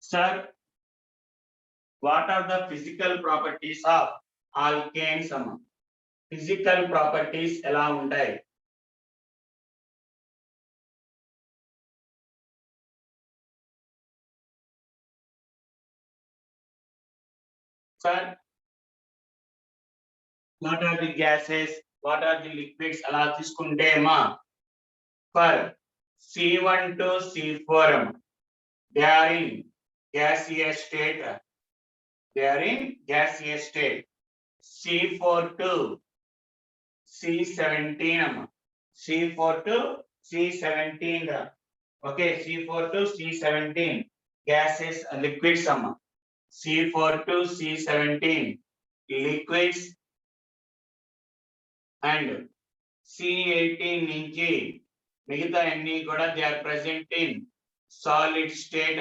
Sir, what are the physical properties of alkanes? Physical properties ఎలా ఉంటాయి? Sir, what are the gases? What are the liquids? అలా తీసుకుంటే మా for C1 to C4 they are in gaseous state. They are in gaseous state. C4 to C17 C4 to C17 okay, C4 to C17 gases liquids C4 to C17 liquids and C18 నుంచి మిగతా అన్ని కూడా they are present in solid state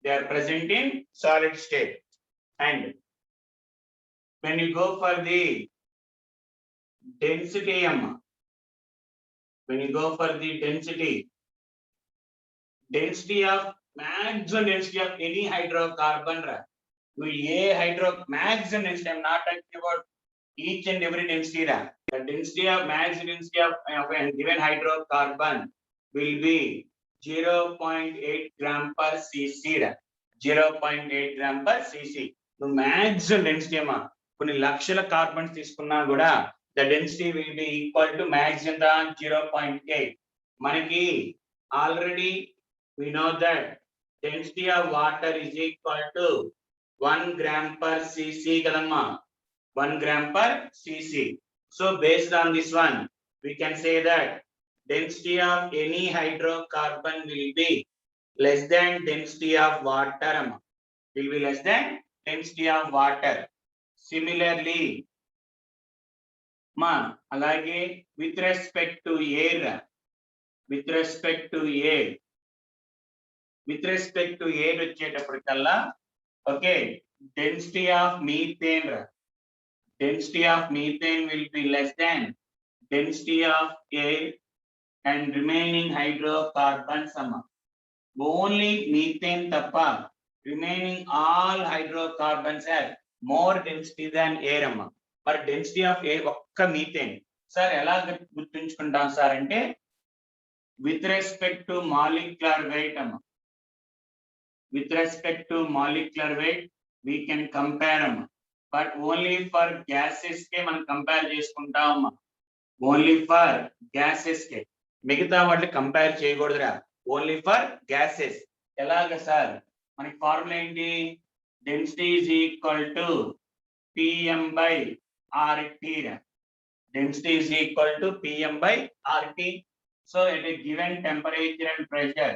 they are present in solid state. And when you go for the density when you go for the density of maximum density of any hydrocarbon maximum density, I'm not talking about each and every density the density of maximum density of a given hydrocarbon will be 0.8 gram per cc 0.8 gram per cc. The maximum density కొన్ని లక్షల carbons తీసుకున్నా కూడా the density will be equal to maximum 0.8. మనకి already we know that density of water is equal to 1 gram per cc kadamma 1 gram per cc. So based on this one we can say that density of any hydrocarbon will be less than density of water will be less than density of water. Similarly alage with respect to air వచ్చేటప్పటికల్లా okay, density of methane will be less than density of air and remaining hydrocarbons only methane tappa remaining all hydrocarbons have more density than air but density of air ఒక్క methane sir ఎలా గుర్తుంచుకుంటాం sir అంటే with respect to molecular weight with respect to molecular weight we can compare but only for gases ke మనం compare చేసుకుంటాం only for gases ke మిగతా వాటిని compare చేయకూడదురా only for gases. ఎలాగా sir మనకి formula ఏంటి density is equal to pm by rt density is equal to pm by rt. So at a given temperature and pressure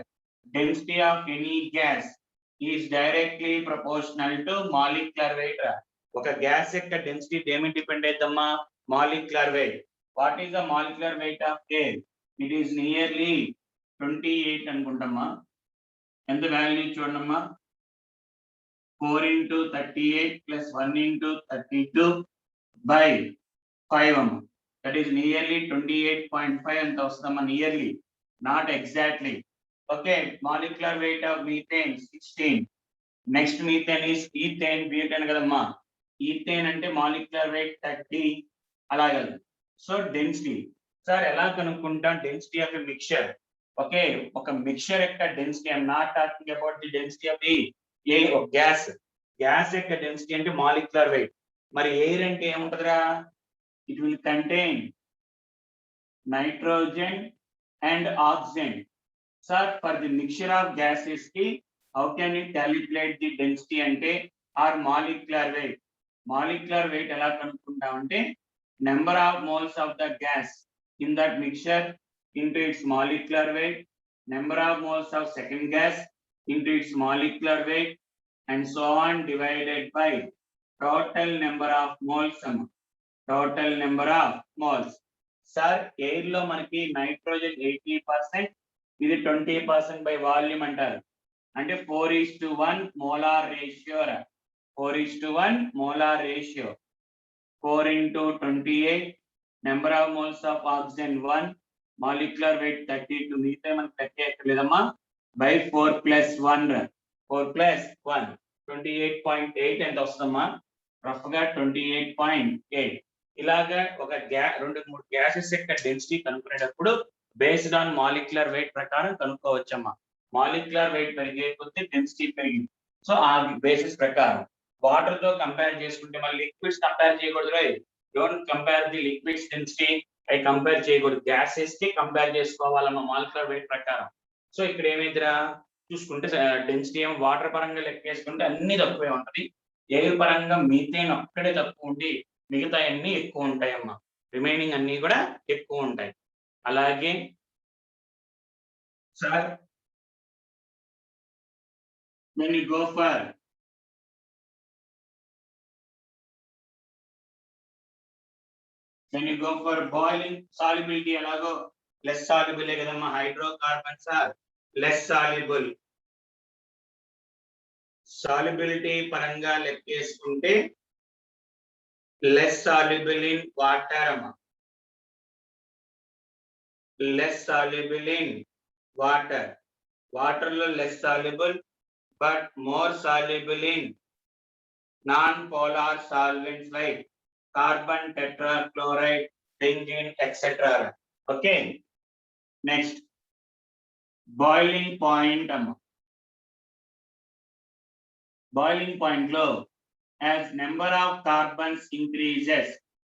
density of any gas is directly proportional to molecular weight. Oka gas yokka density demi depend aydamma molecular weight. What is the molecular weight of air? It is nearly 28 anukuntamma. Enta value chudamma 4 into 38 plus 1 into 32 by 5 that is nearly 28.5 and vastama nearly not exactly. Okay, molecular weight of methane 16. Next methane is ethane, butane kadamma ethane ante molecular weight 30 alaga. So density sir ela kanukunta density of a mixture. Okay, oka mixture yokka density, I'm not talking about the density of the air of gas yokka density ante molecular weight. Mari air ante em untadra, it will contain nitrogen and oxygen. Sir, for the mixture of gases ki how can you calculate the density ante or molecular weight? Molecular weight ela kanukuntam ante number of moles of the gas in that mixture into its molecular weight, number of moles of second gas into its molecular weight, and so on divided by total number of moles total number of moles. Sir, air lo manaki nitrogen 80%, ఇది 20% by volume అంటారు అంటే 4:1 molar ratio 4:1 molar ratio 4 into 28 number of moles of oxygen 1 molecular weight 32 మిగతా మనకి 30 ఎక్కర్లేదమ్మా by 4 plus 1 4 plus 1 28.8 ఎంత వస్తుందమ్మా? Rough గా 28.8. ఇలాగా ఒక 2-3 గ్యాసెస్ యొక్క డెన్సిటీ కనుక్కునేటప్పుడు బేస్డ్ ఆన్ మాలిక్యులర్ వెయిట్ ప్రకారం కనుక్కోవచ్చమ్మా. మాలిక్యులర్ వెయిట్ పెరిగే కొద్దీ డెన్సిటీ పెరిగింది. సో ఆ బేసిస్ ప్రకారం వాటర్ తో కంపేర్ చేసుకుంటే మళ్ళీ లిక్విడ్స్ కంపేర్ చేయకూడదు. Don't compare the liquids density, అవి కంపేర్ చేయకూడదు. గ్యాసెస్ కి కంపేర్ చేసుకోవాలమ్మా మాలిక్యులర్ వెయిట్ ప్రకారం. సో ఇక్కడ ఏమైందిరా చూసుకుంటే డెన్సిటీ ఏమో వాటర్ పరంగా లెక్కేసుకుంటే అన్ని తక్కువే ఉంటది. ఎయిర్ పరంగా మీథేన్ ఒక్కడే తక్కువ ఉండి మిగతా అన్ని ఎక్కువ ఉంటాయమ్మా. రిమైనింగ్ అన్ని కూడా ఎక్కువ ఉంటాయి. అలాగే sir when you go for boiling solubility ఎలాగో less soluble కదమ్మా. Hydrocarbons are less soluble. Solubility పరంగా లెక్కేసుకుంటే less soluble in water అమ్మా. less soluble in water. Water లో less soluble but more soluble in non-polar solvents like carbon tetrachloride, benzene, etc. Okay. Next, boiling point. Boiling point low as number of carbons increases.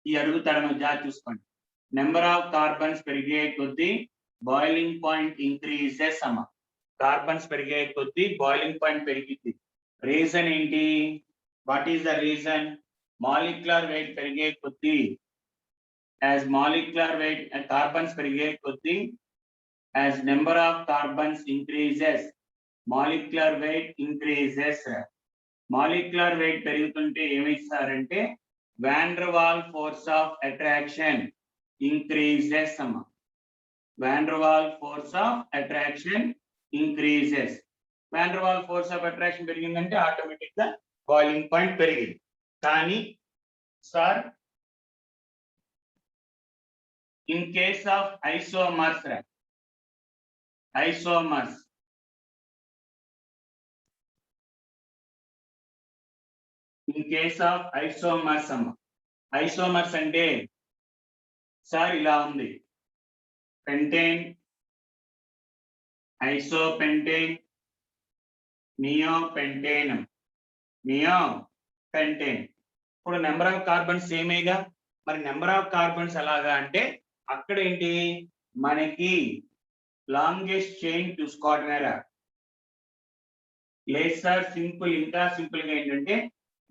ఈ అడుగుతారని జాగ్రత్త చూసుకోండి. Number of carbons పెరిగే కొద్దీ boiling point increases అమ్మా. Carbons పెరిగే కొద్దీ boiling point పెరిగింది. Reason ఏంటి? What is the reason? Molecular weight పెరిగే కొద్దీ as molecular weight carbons పెరిగే కొద్దీ as number of carbons increases molecular weight increases. molecular weight పెరుగుతుంటే ఏమిస్తారంటే van der Waals force of attraction increases అమ్మా. van der Waals force of attraction increases. van der Waals force of attraction పెరిగిందంటే automatic గా boiling point పెరిగింది. కానీ sir in case of isomers in case of isomers isomers అంటే sir ఇలా ఉంది. Pentane, ఐసోపెంటేన్, నియోపెంటేన్. ఇప్పుడు number of carbons సేమేగా. మరి number of carbons ఎలాగా అంటే అక్కడ ఏంటి మనకి లాంగెస్ట్ చైన్ చూసుకోవడమేరా. లేదు సార్ సింపుల్, ఇంకా సింపుల్ గా ఏంటంటే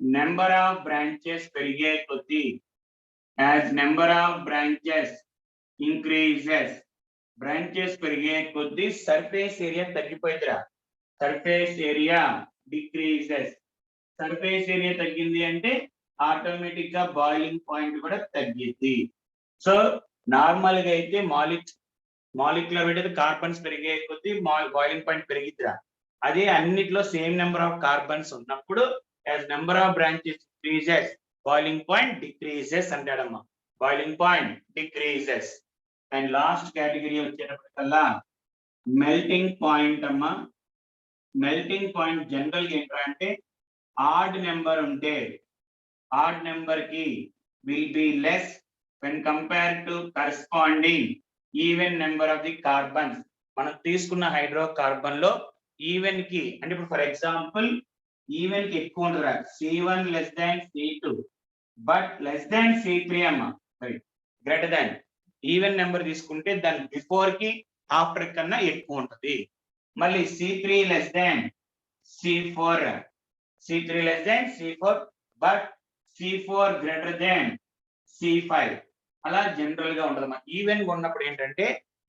నెంబర్ ఆఫ్ బ్రాంచెస్ పెరిగే కొద్దీ as number of branches increases, branches పెరిగే కొద్దీ సర్ఫేస్ ఏరియా తగ్గిపోయిందిరా. Surface area decreases. Surface area తగ్గింది అంటే ఆటోమేటిక్ గా బాయిలింగ్ పాయింట్ కూడా తగ్గిద్ది. సో నార్మల్ గా అయితే మాలిక్యులర్ వెయిట్ కార్బన్స్ పెరిగే కొద్దీ బాయిలింగ్ పాయింట్ పెరిగిద్దిరా. అదే అన్నిట్లో సేమ్ నెంబర్ ఆఫ్ కార్బన్స్ ఉన్నప్పుడు as number of branches increases boiling point decreases అంటాడమ్మా. Boiling point decreases. And last category వచ్చేటప్పటికల్లా మెల్టింగ్ పాయింట్ అమ్మా. మెల్టింగ్ పాయింట్ జనరల్ గా ఏంటంటే ఆడ్ నెంబర్ ఉంటే ఆడ్ నెంబర్ కి will be less when compared to corresponding even number of the carbons. మనం తీసుకున్న hydrocarbon లో ఈవెన్ కి అంటే ఇప్పుడు ఫర్ ఎగ్జాంపుల్ ఈవెన్ కి ఎక్కువ ఉండదురా. C1 less than C2 but less than C3 అమ్మా. గ్రేటర్ దాన్ ఈవెన్ నెంబర్ తీసుకుంటే దాని బిఫోర్ కి ఆఫ్టర్ కన్నా ఎక్కువ ఉంటది. మళ్ళీ C3 less than C4, C3 less than C4 but C4 greater than C5. అలా జనరల్ గా ఉండదమ్మా. ఈవెన్ గా ఉన్నప్పుడు ఏంటంటే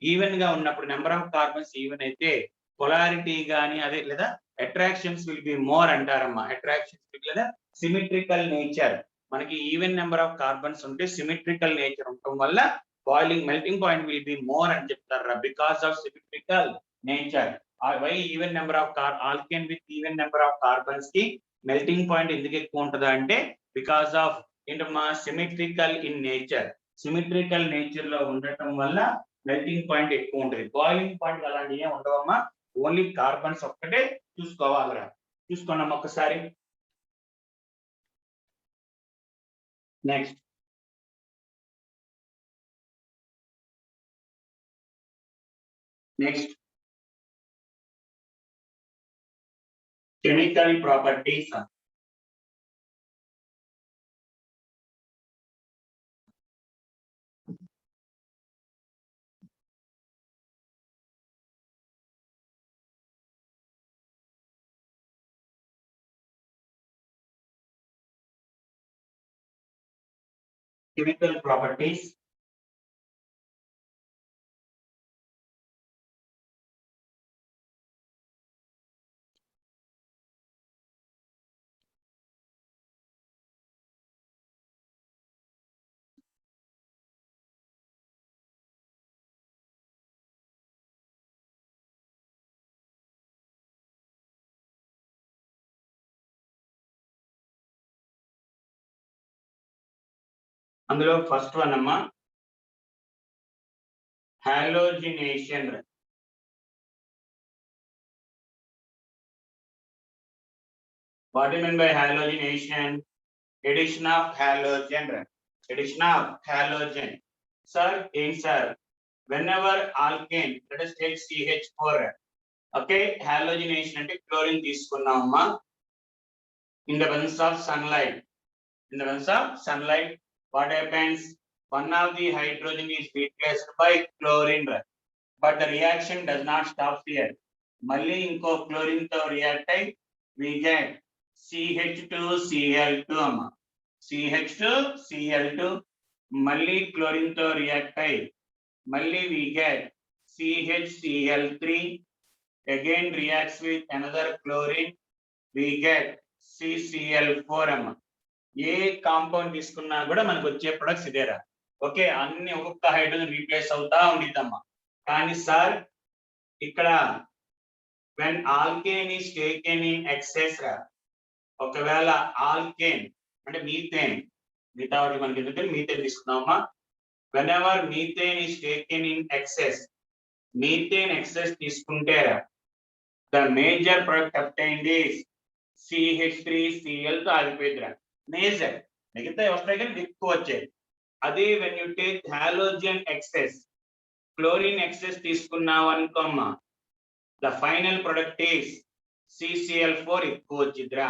ఈవెన్ గా ఉన్నప్పుడు నెంబర్ ఆఫ్ కార్బన్స్ ఈవెన్ అయితే పొలారిటీ గానీ అదే లేదా అట్రాక్షన్స్ విల్ బి మోర్ అంటారమ్మా. అట్రాక్షన్స్ లేదా సిమెట్రికల్ నేచర్. మనకి ఈవెన్ నెంబర్ ఆఫ్ కార్బన్స్ ఉంటే సిమెట్రికల్ నేచర్ ఉండటం వల్ల boiling melting point will be more అని చెప్తారు because of symmetrical nature. Why even number of alkane with even number of carbons కి melting point ఎందుకు ఎక్కువ ఉంటుందా అంటే బికాస్ ఆఫ్ ఏంటమ్మా symmetrical in nature. Symmetrical nature లో ఉండటం వల్ల మెల్టింగ్ పాయింట్ ఎక్కువ ఉంటుంది. బాయిలింగ్ పాయింట్ అలాంటివి ఏం ఉండవమ్మా. ఓన్లీ కార్బన్స్ ఒక్కటే చూసుకోవాలరా. చూసుకున్నాం ఒక్కసారి. Next chemical properties. Chemical properties. అందులో ఫస్ట్ వన్ అమ్మా halogenation. What do you mean by halogenation? Addition of halogen. Addition of halogen. Sir, sir. Whenever alkane, let us take CH4. Okay, halogenation అంటే chlorine తీసుకున్నామమ్మా. In the presence of sunlight. In the presence of sunlight, what happens? One of the hydrogen is replaced by chlorine. But the reaction does not stop here. మళ్ళీ ఇంకో chlorine తో react అయి we get CH2Cl2 అమ్మ. CH2Cl2 మళ్ళీ chlorine తో react అయి మళ్ళీ we get CHCl3 again reacts with another chlorine, we get CCl4 అమ్మ. ఏ కాంపౌండ్ తీసుకున్నా కూడా మనకు వచ్చే ప్రొడక్ట్స్ ఇదేరా. ఓకే, అన్ని ఒక్కొక్క హైడ్రోజన్ రీప్లేస్ అవుతా ఉండిద్దమ్మా. కానీ సార్ ఇక్కడ when alkane is taken in excess రా, ఒకవేళ ఆల్కేన్ అంటే మీథేన్, మిగతా వాటి మనకి ఎందుకంటే మీథేన్ తీసుకున్నామా. whenever methane is taken in excess, methane excess తీసుకుంటే the major product obtained is CH3Cl తో ఆగిపోయిద్దిరా. మేజర్ మిగతా వస్తాయి కానీ ఎక్కువ వచ్చాయి. అదే when you take halogen excess, chlorine excess తీసుకున్నావు అనుకోమ్మా, the final product is CCl4 ఎక్కువ వచ్చిద్దిరా.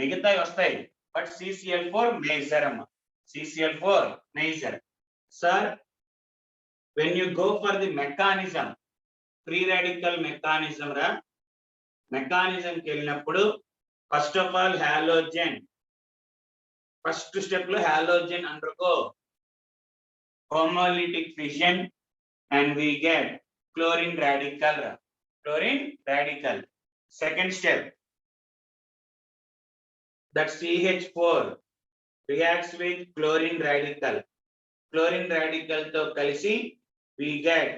మిగతా వస్తాయి బట్ CCl4 మేజర్ అమ్మా. CCl4 major. Sir when you go for the mechanism, free radical mechanism రా, mechanism కి వెళ్ళినప్పుడు first of all halogen, first step లో halogen undergo homolytic fission and we get chlorine radical రా. Chlorine radical. Second step, that CH4 reacts with chlorine radical. Chlorine radical తో కలిసి we get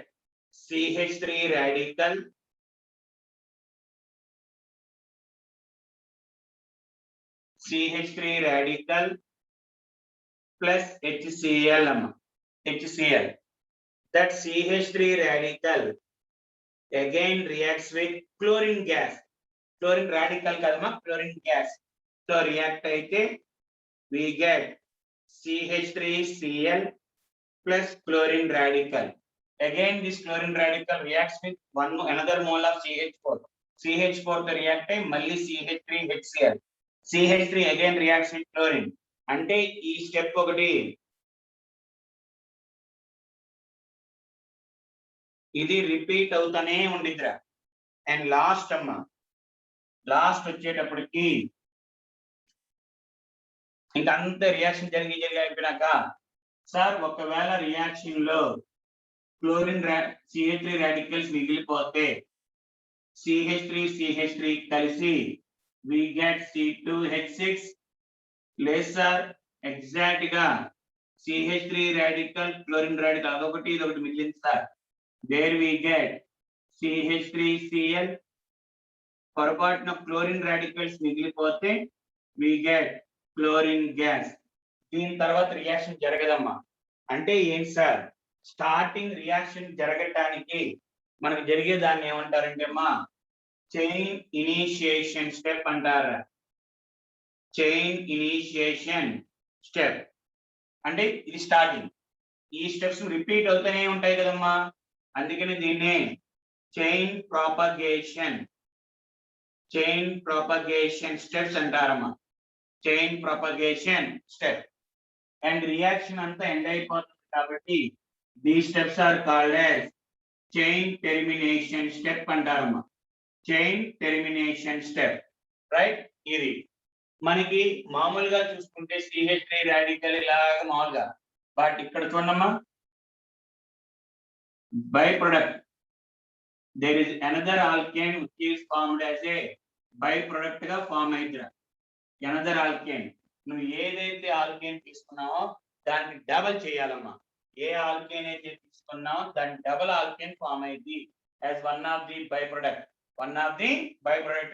CH3 radical, CH3 radical plus HCl అమ్మ. HCl. That CH3 radical again reacts with chlorine gas. Chlorine radical kadama, chlorine gas. So react అయితే we get CH3Cl plus chlorine radical. Again this chlorine radical reacts with another mole of CH4. CH4 తో react అయి మళ్ళీ CH3HCl. CH3 again reacts with chlorine. అంటే ఈ step ఒకటి, ఇది repeat అవుతానే ఉండిద్దిరా. And last అమ్మ, లాస్ట్ వచ్చేటప్పటికి ఇంకా అంత రియాక్షన్ జరిగి అయిపోయినాక సార్ ఒకవేళ రియాక్షన్ లో క్లోరిన్ CH3 రాడికల్స్ మిగిలిపోతే CH3 కలిసి we get C2H6 లేదు సార్ ఎగ్జాక్ట్ గా CH3 రాడికల్ క్లోరిన్ రాడికల్ అదొకటి ఇదొకటి మిగిలింది sir. There we get CH3Cl. పొరపాటున క్లోరిన్ రాడికల్స్ మిగిలిపోతే we get క్లోరిన్ గ్యాస్. దీని తర్వాత రియాక్షన్ జరగదమ్మా. అంటే ఏంటి సార్, స్టార్టింగ్ రియాక్షన్ జరగటానికి మనకు జరిగే దాన్ని ఏమంటారంటే అమ్మా చైన్ ఇనిషియేషన్ స్టెప్ అంటారా. చైన్ ఇనిషియేషన్ స్టెప్ అంటే ఇది స్టార్టింగ్. ఈ స్టెప్స్ రిపీట్ అవుతూనే ఉంటాయి కదమ్మా, అందుకని దీన్ని చైన్ propagation స్టెప్స్ అంటారమ్మా. Chain propagation step and reaction అంతా ఎండ్ అయిపోతుంది కాబట్టి these steps are called as chain termination step అంటారమ్మా. Chain termination step, right. ఇది మనకి మామూలుగా చూసుకుంటే CH3 రాడికల్ ఇలాగ మామూలుగా, బట్ ఇక్కడ చూడమ్మా, by product there is another alkane which is formed as a by product గా ఫామ్ అయిద్దిరా. another alkane, నువ్వు ఏదైతే ఆల్కేన్ తీసుకున్నావో దాన్ని డబల్ చేయాలమ్మా. ఏ ఆల్కేన్ అయితే తీసుకున్నావో దాని డబల్ ఆల్కేన్ ఫామ్ అయింది as one of the byproduct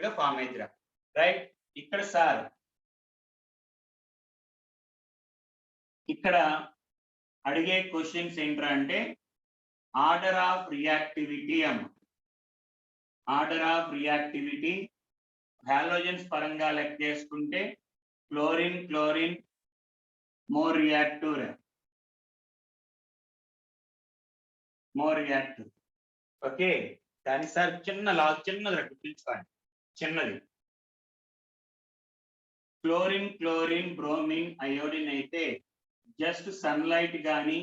గా ఫామ్ అయిద్దిరా, రైట్. ఇక్కడ సార్ ఇక్కడ అడిగే క్వశ్చన్స్ ఏంట్రా అంటే ఆర్డర్ ఆఫ్ రియాక్టివిటీ అమ్మ. ఆర్డర్ ఆఫ్ రియాక్టివిటీ హాలోజన్స్ పరంగా లెక్క చేసుకుంటే క్లోరిన్ మోర్ రియాక్టివ్, ఓకే. కానీ సార్ చిన్నది గుర్తుంచుకోండి, చిన్నది. క్లోరిన్ బ్రోమిన్ అయోడిన్ అయితే జస్ట్ సన్లైట్ కానీ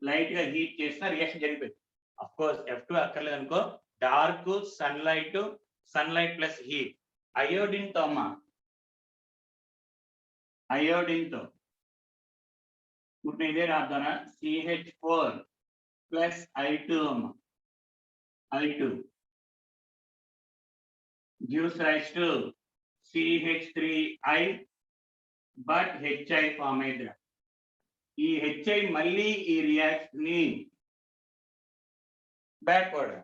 లైట్ గా హీట్ చేసిన రియాక్షన్ జరిగిపోయింది. అఫ్ కోర్స్ F2 అక్కర్లేదు అనుకో, dark sunlight plus heat. Iodine తో అమ్మా, అయోడిన్ తో ఇప్పుడు ఇదే రాద్దానా, CH4 ప్లస్ I2 అమ్మా. I2 gives rise to CH3I, but HI form అయిందిరా. ఈ HI మళ్ళీ ఈ రియాక్షన్ ని బ్యాక్వర్డ్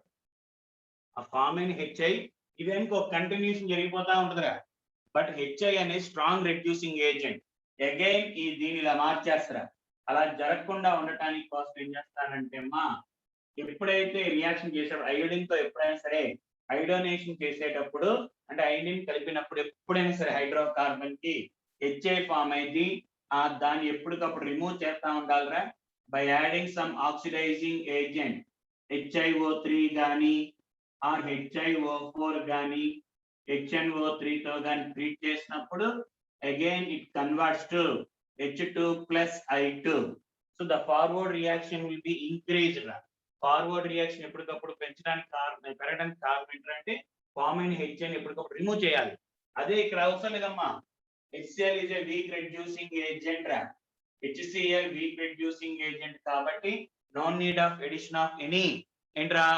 ఆ ఫామ్ అయిన HI ఇదేంటి ఒక కంటిన్యూషన్ జరిగిపోతా ఉంటుందిరా. బట్ HI అనేది స్ట్రాంగ్ రెడ్యూసింగ్ ఏజెంట్. అగైన్ ఈ దీని ఇలా మార్చేస్తారా. అలా జరగకుండా ఉండటానికి కోసం ఏం చేస్తానంటే అమ్మా, ఎప్పుడైతే రియాక్షన్ చేసేటప్పుడు అయోడిన్ తో ఎప్పుడైనా సరే హైడ్రోనేషన్ చేసేటప్పుడు అంటే ఐడిన్ కలిపినప్పుడు ఎప్పుడైనా సరే హైడ్రోకార్బన్ కి HI ఫామ్ అయింది. దాన్ని ఎప్పటికప్పుడు రిమూవ్ చేస్తా ఉండాలిరా by adding some oxidizing agent. HiO3 కానీ ఆర్ HiO4 కానీ HNO3 తో కానీ ట్రీట్ చేసినప్పుడు again it converts to H2 plus I2. So the forward reaction will be increased రా. ఫార్వర్డ్ రియాక్షన్ ఎప్పటికప్పుడు పెరగడానికి కారణం ఏంటంటే ఫామ్ అయిన HI ని ఎప్పటికప్పుడు రిమూవ్ చేయాలి. అదే ఇక్కడ అవసరం లేదమ్మా. HCl is a weak reducing agent రా. HCl weak reducing agent కాబట్టి no need of addition of any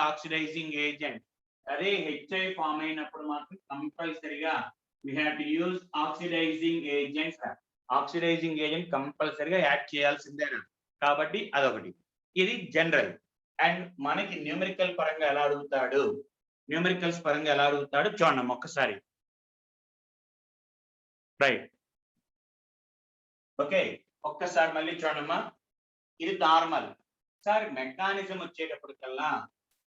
oxidizing agent. అదే HI ఫామ్ అయినప్పుడు మాత్రం కంపల్సరిగా we have to use oxidizing agents రా. ఆక్సిడైజింగ్ ఏజెంట్ కంపల్సరిగా యాడ్ చేయాల్సిందేనా. కాబట్టి అదొకటి. ఇది జనరల్. అండ్ మనకి న్యూమరికల్స్ పరంగా ఎలా అడుగుతాడు చూడండి ఒక్కసారి. Right, okay. ఒక్కసారి మళ్ళీ చూడమ్మా. ఇది నార్మల్ సార్. మెకానిజం వచ్చేటప్పటికల్లా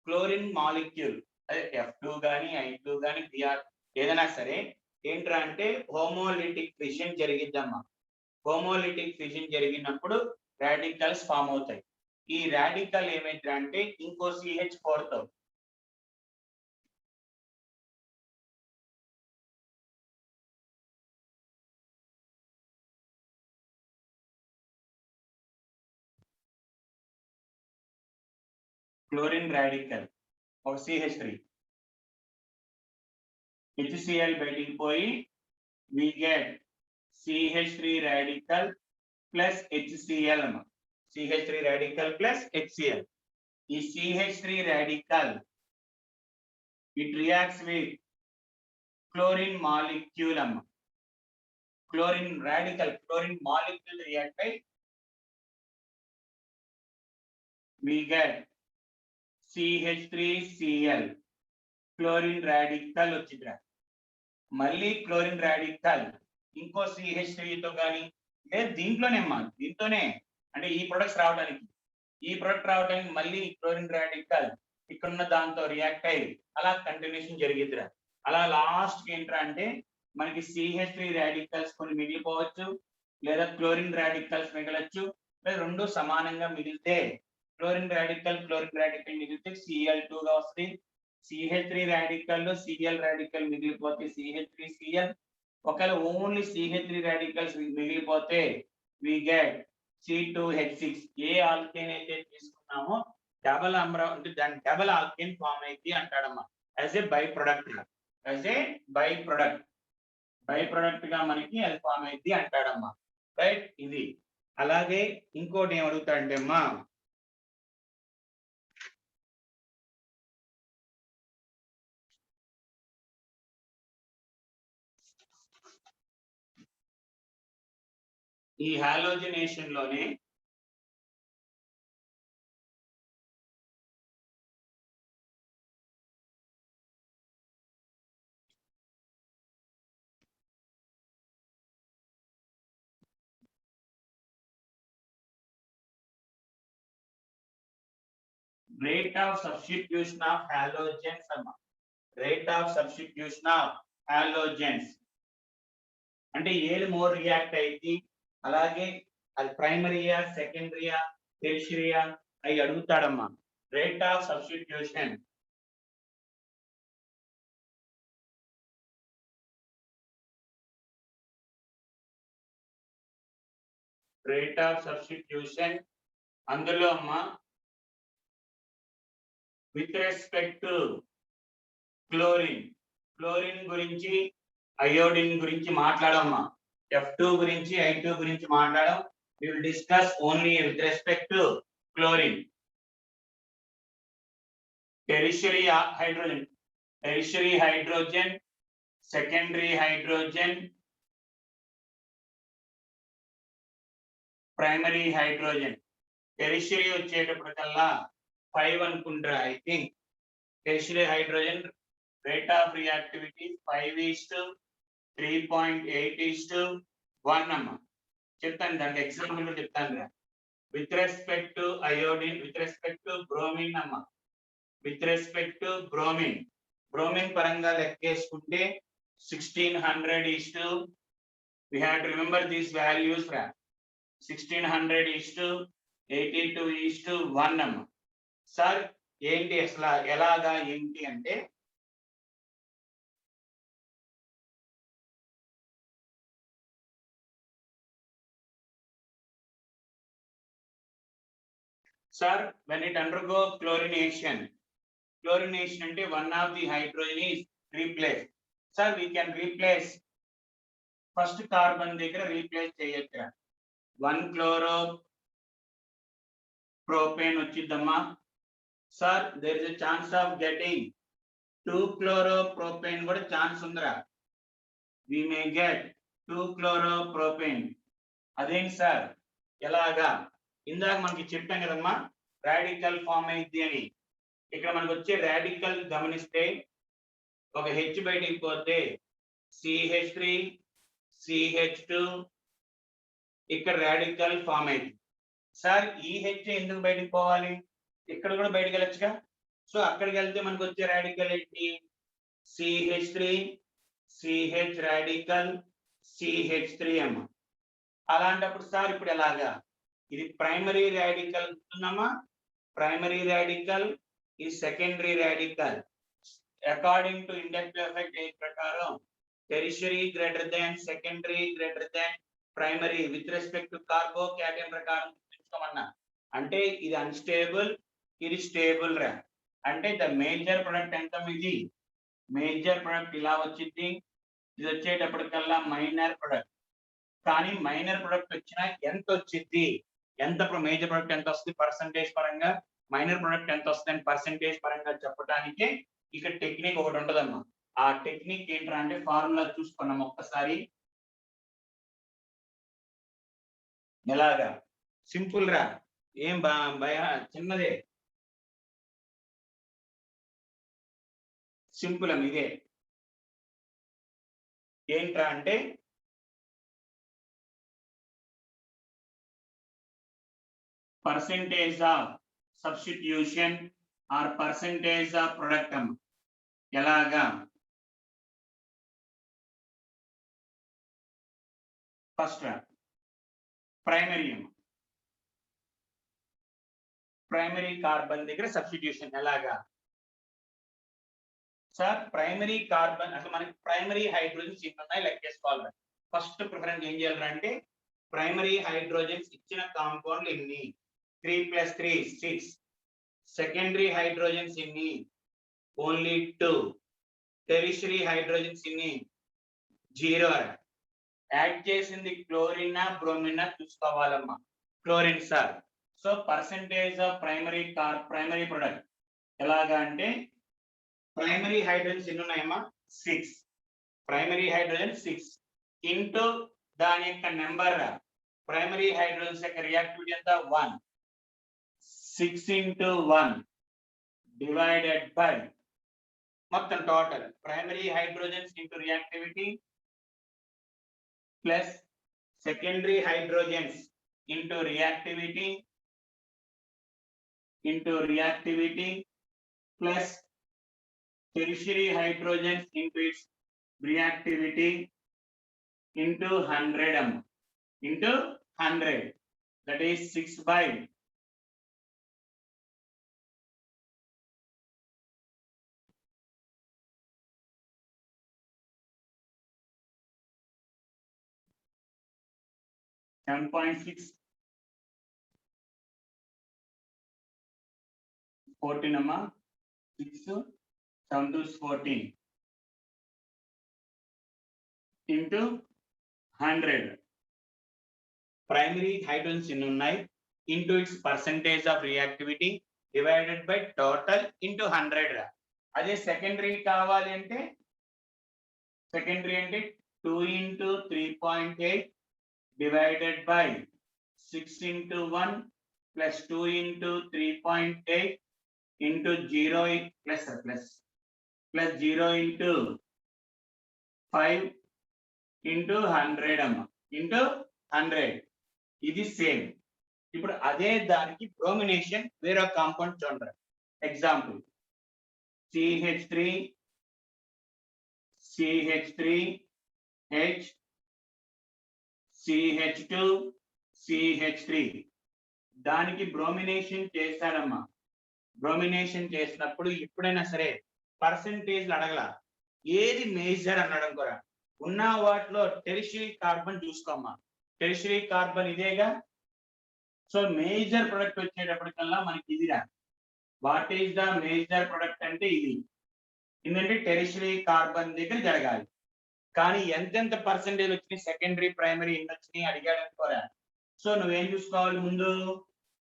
క్లోరిన్ మాలిక్యూల్ అదే F2 కానీ I2 కానీ Br ఏదైనా సరే ఏంట్రా అంటే హోమోలిటిక్ ఫిషన్ జరిగిద్దమ్మా. హోమోలిటిక్ ఫిషన్ జరిగినప్పుడు రాడికల్స్ ఫామ్ అవుతాయి. ఈ రాడికల్ ఏమైతే అంటే ఇంకో CH4 తో క్లోరిన్ రాడికల్ ఒక CH3 HCl బయటికి పోయి we get CH3 radical plus HCl అన్న. CH3 radical plus HCl. ఈ CH3 radical it reacts with chlorine molecule అమ్మ. chlorine molecule react అయి we get CH3Cl chlorine radical వచ్చిందిరా. మళ్ళీ క్లోరిన్ రాడికల్ ఇంకో CH3 తో కానీ లేదు దీంతోనే అంటే ఈ ప్రొడక్ట్స్ రావడానికి మళ్ళీ క్లోరిన్ రాడికల్ ఇక్కడున్న దాంతో రియాక్ట్ అయ్యి అలా కంటిన్యూషన్ జరిగిద్దిరా. అలా లాస్ట్ కి ఏంట్రా అంటే మనకి CH3 రాడికల్స్ కొన్ని మిగిలిపోవచ్చు, లేదా క్లోరిన్ రాడికల్స్ మిగలచ్చు, లేదా రెండు సమానంగా మిగిలితే క్లోరిన్ రాడికల్ మిగిలితే Cl2 గా వస్తుంది. CH3 రాడికల్ లో Cl రాడికల్ మిగిలిపోతే CH3Cl. ఒకవేళ ఓన్లీ CH3 రాడికల్స్ మిగిలిపోతే we get C2H6. A alkane అయితే తీసుకున్నామో డబల్ అంటే దాని డబల్ ఆల్కేన్ ఫామ్ అయింది అంటాడమ్మా. యాజ్ ఏ బై ప్రొడక్ట్ గా మనకి అది ఫామ్ అయింది అంటాడమ్మా. రైట్, ఇది. అలాగే ఇంకోటి ఏం అడుగుతాడంటే అమ్మా, ఈ హాలోజనేషన్ లోనే rate of substitution of halogens అమ్మా. Rate of substitution of halogens అంటే ఏది మోర్ రియాక్ట్ అయింది, అలాగే అది ప్రైమరీయా, సెకండరీయా, టెర్షియరియా అవి అడుగుతాడమ్మా. రేట్ ఆఫ్ సబ్స్టిట్యూషన్ అందులో అమ్మా విత్ రెస్పెక్ట్ టు క్లోరిన్ గురించి, అయోడిన్ గురించి మాట్లాడమ్మా. F2 గురించి, I2 గురించి మాట్లాడడం. We will discuss only with respect to chlorine. Tertiary hydrogen, secondary hydrogen, primary hydrogen. Tertiary వచ్చేటప్పటికల్లా 5 అనుకుంటారా? I think tertiary hydrogen rate of reactivity 5:3.8:1 అమ్మా. చెప్తాను, దానికి ఎగ్జాంపుల్ చెప్తాను. With respect to iodine, with respect to bromine అమ్మా. With respect to bromine పరంగా లెక్కేసుకుంటే 1600 we have to remember these values fra 1600:82:1 అమ్మా. Sir ఏంటి అసలు ఎలాగా ఏంటి అంటే sir, when it undergo chlorination అంటే one of the hydrogen is replaced. Sir, we can replace first carbon దగ్గర replace చేయొచ్చు. 1 chloropropane వచ్చిద్దమ్మా. Sir, there is a chance of getting 2 chloropropane కూడా ఛాన్స్ ఉందిరా. We may get 2 chloropropane. అదేంటి sir ఎలాగా? ఇందాక మనకి చెప్పాం కదమ్మా రాడికల్ ఫామ్ అయింది అని. ఇక్కడ మనకు వచ్చే రాడికల్ గమనిస్తే ఒక హెచ్ బయటికి పోతే CH3 CH2 ఇక్కడ రాడికల్ ఫామ్ అయింది. సార్ ఈ హెచ్ ఎందుకు బయటికి పోవాలి? ఇక్కడ కూడా బయటకు వెళ్ళొచ్చుగా. సో అక్కడికి వెళ్తే మనకు వచ్చే రాడికల్ ఏంటి? CH3 CH రాడికల్ CH3 అమ్మ. అలాంటప్పుడు సార్ ఇప్పుడు ఎలాగా? ఇది ప్రైమరీ రాడికల్ ఉంటున్నామా? ప్రైమరీ రాడికల్, ఈ secondary radical. According to inductive effect ప్రకారం tertiary greater than secondary greater than primary with respect to carbocation ప్రకారం గుర్తుంచుకోమన్నా. అంటే ఇది అన్స్టేబుల్, ఇది స్టేబుల్ రా. అంటే ద మేజర్ ప్రొడక్ట్ ఎంత? ఇది మేజర్ ప్రొడక్ట్ ఇలా వచ్చింది. ఇది వచ్చేటప్పటికల్లా మైనర్ ప్రొడక్ట్. కానీ మైనర్ ప్రొడక్ట్ వచ్చినా ఎంత వచ్చింది, ఎంత మేజర్ ప్రొడక్ట్ ఎంత వస్తుంది పర్సంటేజ్ పరంగా, మైనర్ ప్రొడక్ట్ ఎంత వస్తుంది పర్సంటేజ్ పరంగా చెప్పడానికి ఇక్కడ టెక్నిక్ ఒకటి ఉంటదమ్మా. ఆ టెక్నిక్ ఏంట్రా అంటే ఫార్ములా చూసుకున్నాం ఒక్కసారి. ఎలాగా? సింపుల్ రా, ఏం భయ, చిన్నదే, సింపుల్ అమ్మ. ఇదే ఏంట్రా అంటే percentage of substitution or percentage of product. ఎలాగా? ఫస్ట్ ప్రైమరీ కార్బన్ దగ్గర సబ్స్టిట్యూషన్ ఎలాగా సార్? ప్రైమరీ కార్బన్ అసలు మనకి ప్రైమరీ హైడ్రోజన్స్ ఎన్ని ఉన్నాయి లెక్కేసుకోవాలి. ఫస్ట్ ప్రిఫరెన్స్ ఏం చేయాలంటే ప్రైమరీ హైడ్రోజన్స్ ఇచ్చిన కాంపౌండ్లు ఎన్ని? 3 + 3 6. సెకండరీ హైడ్రోజన్స్ ఎన్ని? ఓన్లీ 2. టెరిషరీ హైడ్రోజన్స్ ఎన్ని? 0. యాడ్ చేసింది క్లోరిన్ బ్రోమిన్ చూసుకోవాలమ్మా. Chlorine sir. So percentage of primary product ఎలాగా అంటే ప్రైమరీ హైడ్రోజన్స్ ఎన్ని ఉన్నాయమ్మా? 6. ప్రైమరీ హైడ్రోజన్ 6 ఇంటూ దాని యొక్క నెంబర్ ప్రైమరీ హైడ్రోజన్స్ యొక్క రియాక్టివిటీ ఎంత? 1. 6 into 1 divided by మొత్తం total primary hydrogens into reactivity plus secondary hydrogens into reactivity plus tertiary hydrogens into its reactivity into 100 into 100, that is 6 by 7.6 14 అమ్మా 6 7 to 14 into 100. Primary hydrogens in ఉన్నాయి into its percentage of reactivity divided by total into 100. అదే secondary కావాలి అంటే secondary అంటే 2 into 3.8 divided by 6 into 1 plus 2 into 3.8 into 0 plus 0 into 5 into 100 into 100. ఇది same. ఇప్పుడు అదే దానికి బ్రోమినేషన్ వేరే కాంపౌండ్ చూడండి. Example CH3 H CH2 CH3 దానికి బ్రోమినేషన్ చేశారమ్మా. బ్రోమినేషన్ చేసినప్పుడు ఎప్పుడైనా సరే పర్సెంటేజ్ అడగల, ఏది మేజర్ అనడం కూడా ఉన్న వాటిలో టెరిషరీ కార్బన్ చూసుకోమ్మా. టెరిషరీ కార్బన్ ఇదేగా. సో మేజర్ ప్రొడక్ట్ వచ్చేటప్పటికల్లా మనకి ఇదిరా. What is the major product అంటే ఇది. ఎందుకంటే టెరిషరీ కార్బన్ దగ్గర జరగాలి. కానీ ఎంతెంత పర్సెంటేజ్ వచ్చినాయి సెకండరీ ప్రైమరీ ఎన్ని వచ్చినాయి అడిగాడు అనుకోరా. సో నువ్వేం చూసుకోవాలి? ముందు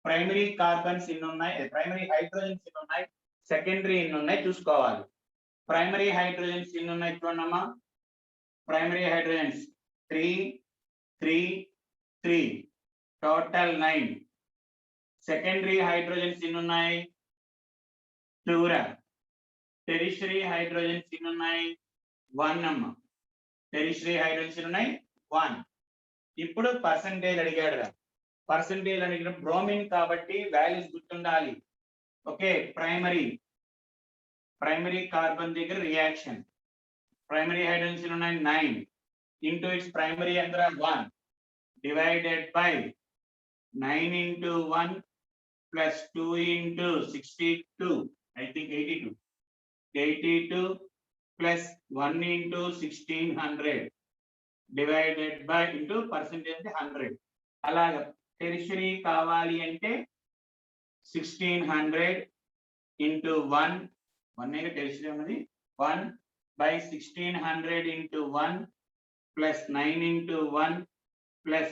ప్రైమరీ కార్బన్స్ ఎన్ని ఉన్నాయి, ప్రైమరీ హైడ్రోజన్స్ ఎన్ని ఉన్నాయి, సెకండరీ ఎన్ని ఉన్నాయి చూసుకోవాలి. ప్రైమరీ హైడ్రోజన్స్ ఎన్ని ఉన్నాయి చూడమ్మా. Primary hydrogens 3 3 3 total 9. Secondary hydrogens ఎన్ని ఉన్నాయి? 2. టెరిషరీ హైడ్రోజన్స్ ఎన్ని ఉన్నాయి? 1 అమ్మా. టెరిషరీ హైడ్రోజన్స్ ఎన్ని ఉన్నాయి? 1. ఇప్పుడు పర్సెంటేజ్ అడిగాడు. పర్సెంటేజ్ అడిగిన బ్రోమిన్ కాబట్టి వాల్యూస్ గుర్తుండాలి. ఓకే, ప్రైమరీ కార్బన్ దగ్గర రియాక్షన్ ప్రైమరీ హైడ్రోజన్స్ ఉన్నాయి 9 ఇంటూ ఇట్స్ ప్రైమరీ ఎంత 1 divided by 9 into 1 plus 2 into 62, I think 82 plus 1 into 1600 divided by into percentage 100. అలాగా టెరిషరీ కావాలి అంటే 1600 into 1 టెరిషరీ ఉన్నది 1 by 1600 into 1 plus 9 into 1 plus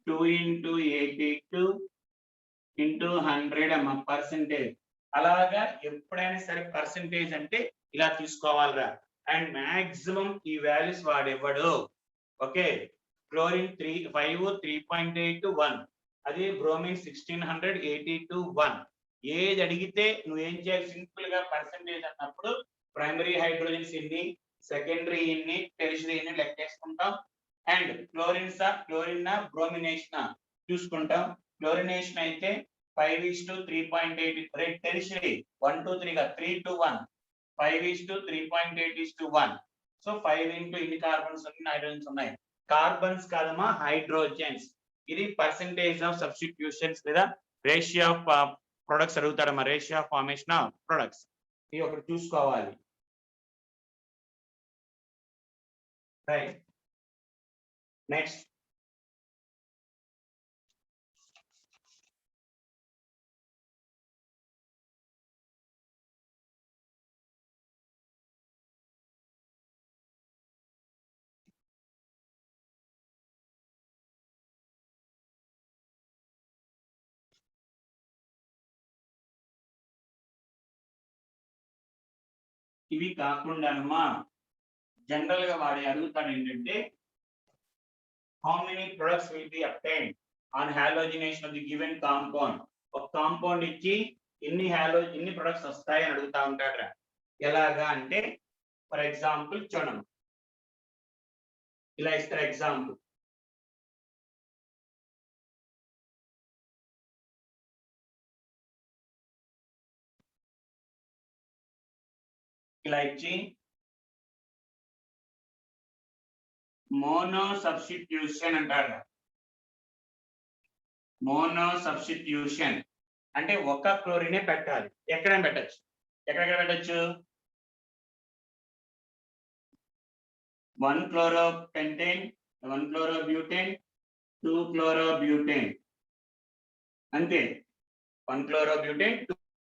2 into 82 into 100 అమ్మ percentage. అలాగా ఎప్పుడైనా సరే పర్సెంటేజ్ అంటే ఇలా తీసుకోవాలిరా. అండ్ మాక్సిమం ఈ వాల్యూస్ వాడేవాడు. ఓకే, క్లోరిన్ 5 3.8 1, అదే బ్రోమిన్ 1600 82 1. ఏది అడిగితే నువ్వేం చేయాలి? సింపుల్ గా పర్సెంటేజ్ అన్నప్పుడు ప్రైమరీ హైడ్రోజన్స్ ఎన్ని, సెకండరీ ఎన్ని, టెరిషరీ ఎన్ని లెక్కేసుకుంటాం. అండ్ క్లోరిన్ బ్రోమినేషన్ చూసుకుంటాం. క్లోరినేషన్ అయితే 5:3.8, టెరిషరీ 1 to 3 గా 3 to 1, 5:3.8:1. సో 5 into ఇన్ని కార్బన్స్ ఉన్నాయి, హైడ్రోజన్స్ ఉన్నాయి కార్బన్స్ కాదమ్మా, హైడ్రోజన్స్. ఇది పర్సెంటేజ్ ఆఫ్ సబ్స్టిట్యూషన్స్ లేదా రేషియో ఆఫ్ ప్రొడక్ట్స్ అడుగుతాడమ్మా, ratio of formation of products. ఇది ఒకటి చూసుకోవాలి. రైట్. నెక్స్ట్ ఇవి కాకుండానమ్మా జనరల్ గా వాడి అడుగుతాడు ఏంటంటే, how many products will be obtained on halogenation of the given compound. ఒక కాంపౌండ్ ఇచ్చి ఎన్ని ప్రొడక్ట్స్ వస్తాయని అడుగుతా ఉంటాడు. ఎలాగా అంటే ఫర్ ఎగ్జాంపుల్ చూడండి, ఇలా ఇస్తారు ఎగ్జాంపుల్. ఇలా ఇచ్చి మోనో సబ్స్టిట్యూషన్ అంటారు. మోనో సబ్స్టిట్యూషన్ అంటే ఒక క్లోరినే పెట్టాలి. ఎక్కడైనా పెట్టచ్చు. ఎక్కడెక్కడ పెట్టచ్చు? 1 chlorobutane, 1 chlorobutane, 2 chlorobutane. అంతే. 1 chlorobutane,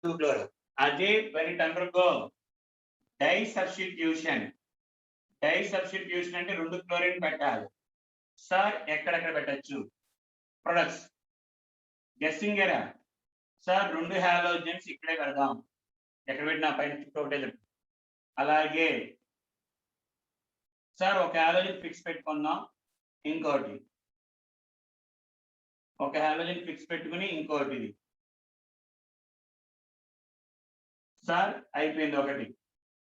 2 chloro. అదే when it undergo డైసబ్స్టిట్యూషన్. డైసబ్స్టిట్యూషన్ అంటే 2 క్లోరిన్ పెట్టాలి. సార్ ఎక్కడెక్కడ పెట్టచ్చు? ప్రొడక్ట్స్ గెస్సింగ్ ఎరా. సార్ 2 హాలోజన్స్ ఇక్కడే పెడదాం. ఎక్కడ పెట్టినా పైన ఒకటే చెప్పు. అలాగే సార్ ఒక హాలోజన్ ఫిక్స్ పెట్టుకుందాం, ఇంకోటి ఒక హాలోజన్ ఫిక్స్ పెట్టుకుని ఇంకోటి. సార్ అయిపోయింది ఒకటి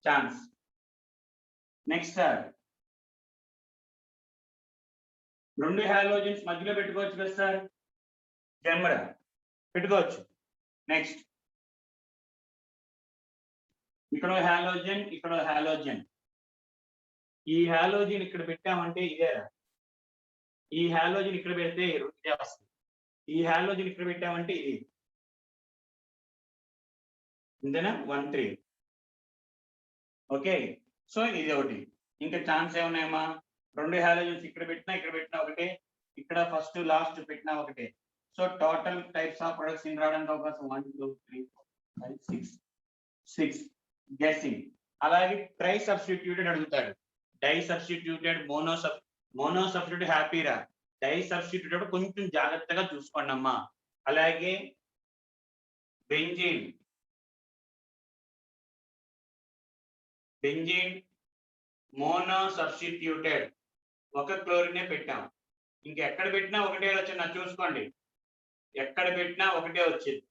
ఛాన్స్. నెక్స్ట్ సార్ 2 హాలోజన్స్ మధ్యలో పెట్టుకోవచ్చు కదా సార్, కెమెరా పెట్టుకోవచ్చు. నెక్స్ట్ ఇక్కడ హాలోజన్, ఇక్కడ హాలోజన్. ఈ హాలోజన్ ఇక్కడ పెట్టామంటే ఇదే. ఈ హాలోజన్ ఇక్కడ పెడితే ఇదే వస్తుంది. ఈ హాలోజన్ ఇక్కడ పెట్టామంటే ఇది. ఇంతేనా? 1 3. ఓకే, సో ఇది ఒకటి. ఇంకా ఛాన్స్ ఏమున్నాయమ్మా? 2 హాలోజన్స్ ఇక్కడ పెట్టినా ఒకటే, ఇక్కడ ఫస్ట్ లాస్ట్ పెట్టినా ఒకటే. So total types of products in రావడానికి అవకాశం 1 2 3 4 5 6 గెస్సింగ్. అలాగే ట్రై సబ్స్టిట్యూటెడ్ అడుగుతాడు. డై సబ్స్టిట్యూటెడ్, మోనో సబ్స్టిట్యూట్ హ్యాపీరా. డై సబ్స్టిట్యూటెడ్ కొంచెం జాగ్రత్తగా చూసుకోండి అమ్మా. అలాగే బెంజీన్ మోనో సబ్స్టిట్యూటెడ్ ఒక క్లోరినే పెట్టాం. ఇంకెక్కడ పెట్టినా ఒకటే వచ్చింది, చూసుకోండి. ఎక్కడ పెట్టినా ఒకటే వచ్చింది.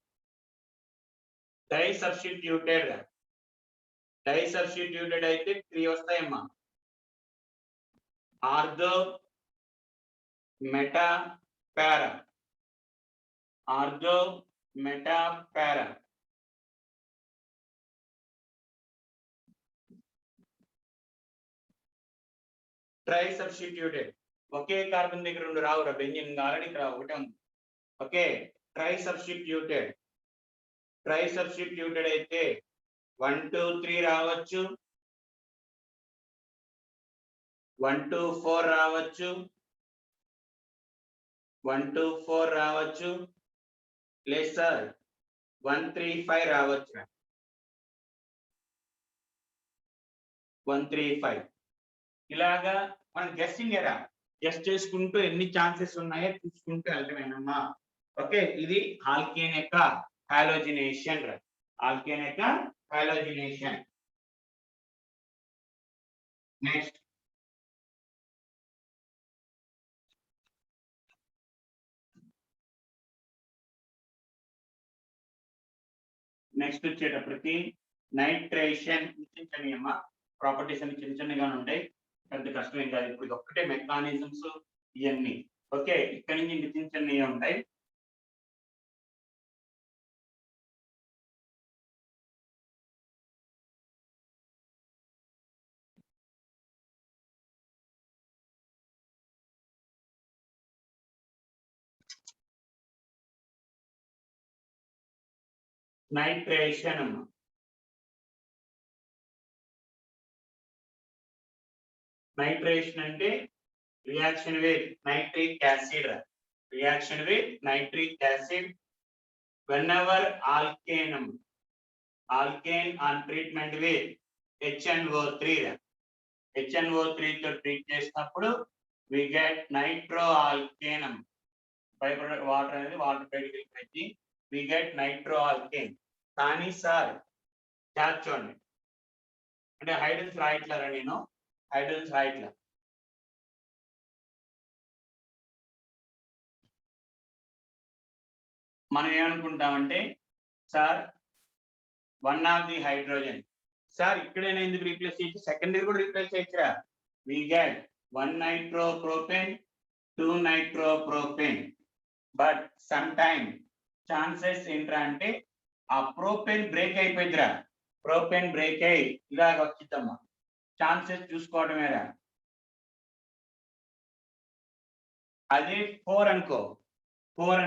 డై సబ్స్టిట్యూటెడ్ అయితే 3 వస్తాయమ్మా. ఆర్థో, మెటా, పారా. ఆర్థో, మెటా, పారా. ట్రై సబ్స్టిట్యూటెడ్ ఒకే కార్బన్ దగ్గర 2 రావురా. బెంజిన్ ఆల్రెడీ ఇక్కడ ఒకటే ఉంది. ఓకే, ట్రై సబ్స్టిట్యూటెడ్ అయితే 1 2 3 రావచ్చు, 1 2 4 రావచ్చు, 1 2 4 రావచ్చు, లేదు సార్ 1 3 5 రావచ్చు. 1 3 5 ఇలాగా మనం గెస్సింగ్ ఎరా గెస్ట్ చేసుకుంటూ ఎన్ని ఛాన్సెస్ ఉన్నాయో చూసుకుంటూ వెళ్ళటమేనమ్మా. ఓకే, ఇది ఆల్కేన్ యొక్క హాలోజినేషన్. నెక్స్ట్ వచ్చేటప్పటికి నైట్రేషన్. చిన్న అమ్మా ప్రాపర్టీస్ అన్ని చిన్నగానే ఉంటాయి, పెద్ద కష్టం ఏం కాదు. ఇప్పుడు ఒక్కటే మెకానిజమ్స్ ఇవన్నీ. ఓకే, ఇక్కడ నుంచి ఇంక చిన్నవి ఉంటాయి. నైట్రేషన్ అమ్మా. నైట్రేషన్ అంటే reaction with nitric acid. Reaction with nitric acid whenever alkane on treatment with HNO3 HNO3 తో ట్రీట్ చేసినప్పుడు we get nitroalkane. By product water అనేది వాటర్ బయటికి వెళ్ళి we get nitroalkane. కానీ సార్ చూడండి, అంటే హైడ్రోజన్స్ రాయట్లేరా, నేను హైడ్రోజన్స్ రాయట్లే. మనం ఏమనుకుంటామంటే sir one of the hydrogen, sir ఇక్కడైనా ఎందుకు రీప్లేస్ చేయొచ్చు, సెకండరీ కూడా రీప్లేస్ చేయొచ్చురా. We get 1 nitropropane 2 nitropropane. But some time chances ఏంట్రా అంటే ఆ ప్రోపేన్ బ్రేక్ అయిపోయిందిరా, ప్రోపేన్ బ్రేక్ అయ్యి ఇలాగ వచ్చిద్దమ్మా. ఛాన్సెస్ చూసుకోవడమేరా. అదే 4 అనుకో, 1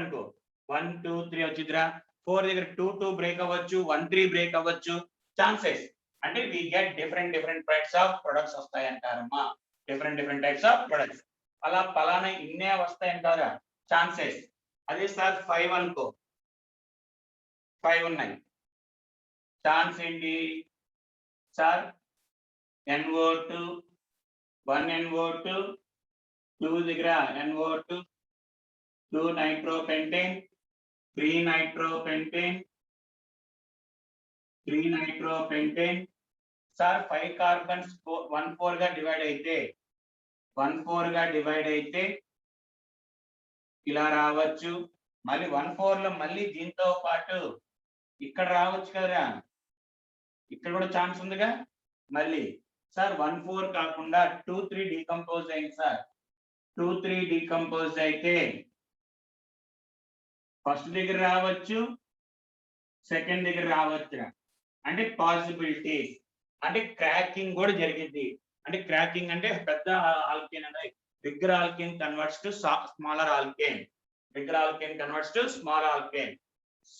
2 3 వచ్చిద్రా. 4 దగ్గర 2 2 బ్రేక్ అవ్వచ్చు, 1 3 బ్రేక్ అవ్వచ్చు. ఛాన్సెస్ అంటే we get different types of products వస్తాయి అంటారమ్మా. డిఫరెంట్ టైప్స్ ఆఫ్ ప్రొడక్ట్స్ అలా పలానా ఇన్నే వస్తాయి అంటారా ఛాన్సెస్. అదే సార్ 5 అనుకో, 5 ఉన్నాయి. ఛాన్స్ ఏంటి సార్, NO2 1 NO2 2 దగ్గర NO2 2 నైట్రోపెంటేన్ 3 నైట్రోపెంటేన్ సార్ 5 కార్బన్స్ 1 4 గా డివైడ్ అయితే ఇలా రావచ్చు. మళ్ళీ 1 4 లో మళ్ళీ దీంతో పాటు ఇక్కడ రావచ్చు కదా, ఇక్కడ కూడా ఛాన్స్ ఉందిగా. మళ్ళీ సార్ 1 4 కాకుండా 2 3 డీకంపోజ్ అయింది సార్. 2 3 డీకంపోజ్ అయితే ఫస్ట్ దగ్గర రావచ్చు, సెకండ్ దగ్గర రావచ్చు. అంటే పాసిబిలిటీస్, అంటే క్రాకింగ్ కూడా జరిగింది. అంటే క్రాకింగ్ అంటే పెద్ద ఆల్కేన్ అంటే bigger alkane converts to smaller alkane, bigger alkane converts to small alkane.